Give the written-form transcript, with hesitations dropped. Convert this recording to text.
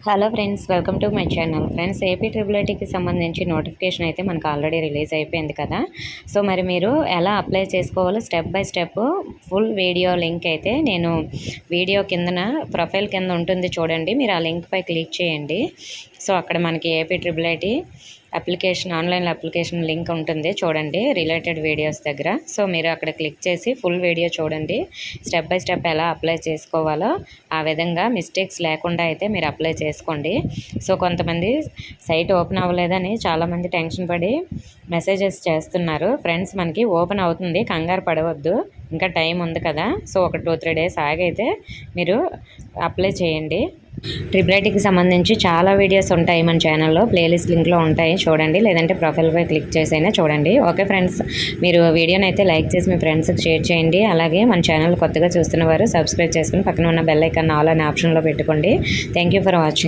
Hello friends, welcome to my channel. Friends, AP triple ఐటీకి సంబంధించి notification అయితే మనకు ఆల్రెడీ రిలీజ్ అయిపోయింది కదా. సో మరి మీరు ఎలా అప్లై చేసుకోవాలో step by step full video link అయితే నేను వీడియో కిందన ప్రొఫైల్ కింద ఉంటుంది చూడండి. మీరు ఆ లింక్పై క్లిక్ చేయండి. సో అక్కడ మనకి AP triple IT application online application link ఉంటుంది చూడండి, రిలేటెడ్ వీడియోస్ దగ్గర. సో మీరు అక్కడ క్లిక్ చేసి ఫుల్ వీడియో చూడండి. స్టెప్ బై స్టెప్ ఎలా అప్లై చేసుకోవాలో ఆ విధంగా మిస్టేక్స్ లేకుండా అయితే మీరు అప్లై చేసుకోండి. సో కొంతమంది సైట్ ఓపెన్ అవ్వలేదని చాలామంది టెన్షన్ పడి మెసేజెస్ చేస్తున్నారు. ఫ్రెండ్స్, మనకి ఓపెన్ అవుతుంది, కంగారు పడవద్దు, ఇంకా టైం ఉంది కదా. సో ఒక 2-3 డేస్ ఆగైతే మీరు అప్లై చేయండి. ట్రిపుల్ ఐటీకి సంబంధించి చాలా వీడియోస్ ఉంటాయి మన ఛానల్లో, ప్లేలిస్ట్ లింక్లో ఉంటాయి చూడండి, లేదంటే ప్రొఫైల్పై క్లిక్ చేసైనా చూడండి. ఓకే ఫ్రెండ్స్, మీరు వీడియోని అయితే లైక్ చేసి మీ ఫ్రెండ్స్కి షేర్ చేయండి. అలాగే మన ఛానల్ కొత్తగా చూస్తున్న వారు సబ్స్క్రైబ్ చేసుకుని పక్కన ఉన్న బెల్ ఐకాన్ ఆల్ అనే ఆప్షన్లో పెట్టుకోండి. Thank you for watching.